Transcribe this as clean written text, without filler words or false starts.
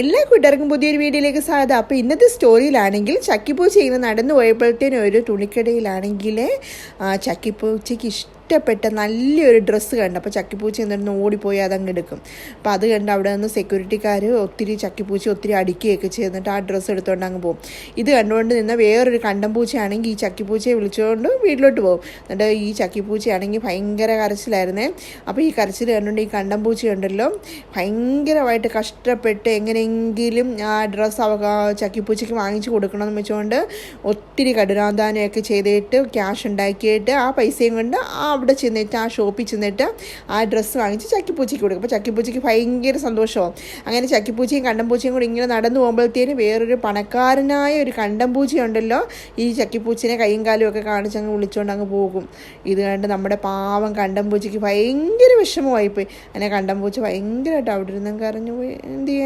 എല്ലാ കൂട്ടുകാർക്കും പുതിയൊരു വീഡിയോയിലേക്ക് സ്വാഗതം. അപ്പോൾ ഇന്നത്തെ സ്റ്റോറിയിലാണെങ്കിൽ ചക്കിപ്പൂച്ച ഇങ്ങനെ നടന്നു പോയപ്പോഴത്തേനും ഒരു തുണിക്കടയിലാണെങ്കിൽ ചക്കിപ്പൂച്ചയ്ക്ക് ഇഷ്ടപ്പെട്ട നല്ലൊരു ഡ്രസ്സ് കണ്ടു. അപ്പോൾ ചക്കിപ്പൂച്ച എന്നിട്ട് ഓടിപ്പോയി അതങ്ങ് എടുക്കും. അപ്പോൾ അത് കണ്ട് അവിടെ നിന്ന് സെക്യൂരിറ്റിക്കാർ ഒത്തിരി ചക്കിപ്പൂച്ച ഒത്തിരി അടിക്കുകയൊക്കെ ചെയ്തിട്ട് ആ ഡ്രസ്സ് എടുത്തുകൊണ്ട് അങ്ങ് പോകും. ഇത് കണ്ടുകൊണ്ട് നിന്ന വേറൊരു കണ്ടംപൂച്ചയാണെങ്കിൽ ഈ ചക്കിപ്പൂച്ചയെ വിളിച്ചുകൊണ്ട് വീട്ടിലോട്ട് പോകും. എന്നിട്ട് ഈ ചക്കിപ്പൂച്ചയാണെങ്കിൽ ഭയങ്കര കരച്ചിലായിരുന്നേ. അപ്പോൾ ഈ കരച്ചിൽ കണ്ടുകൊണ്ട് ഈ കണ്ടംപൂച്ചയുണ്ടല്ലോ ഭയങ്കരമായിട്ട് കഷ്ടപ്പെട്ട് എങ്ങനെയെങ്കിലും ആ ഡ്രസ്സ് ചക്കിപ്പൂച്ചയ്ക്ക് വാങ്ങിച്ചു കൊടുക്കണമെന്ന് വെച്ചുകൊണ്ട് ഒത്തിരി കഠിനാധ്വാനമൊക്കെ ചെയ്തിട്ട് ക്യാഷ് ഉണ്ടാക്കിയിട്ട് ആ പൈസയും കൊണ്ട് അവിടെ ചെന്നിട്ട് ആ ഷോപ്പിൽ ചെന്നിട്ട് ആ ഡ്രസ്സ് വാങ്ങിച്ച് ചക്കിപ്പൂച്ചയ്ക്ക് കൊടുക്കും. അപ്പോൾ ചക്കിപ്പൂച്ചയ്ക്ക് ഭയങ്കര സന്തോഷവും. അങ്ങനെ ചക്കിപ്പൂച്ചയും കണ്ടംപൂച്ചയും കൂടി ഇങ്ങനെ നടന്നു പോകുമ്പോഴത്തേനും വേറൊരു പണക്കാരനായ ഒരു കണ്ടംപൂച്ചയുണ്ടല്ലോ ഈ ചക്കിപ്പൂച്ചനെ കൈയും കാലും ഒക്കെ കാണിച്ച് അങ്ങ് വിളിച്ചുകൊണ്ട് അങ്ങ് പോകും. ഇത് കണ്ട് നമ്മുടെ പാവം കണ്ടംപൂച്ചയ്ക്ക് ഭയങ്കര വിഷമമായിപ്പോയി. അങ്ങനെ കണ്ടംപൂച്ച ഭയങ്കരമായിട്ട് അവിടെ ഇരുന്ന് കരഞ്ഞു പോയി. എന്ത് ചെയ്യാൻ?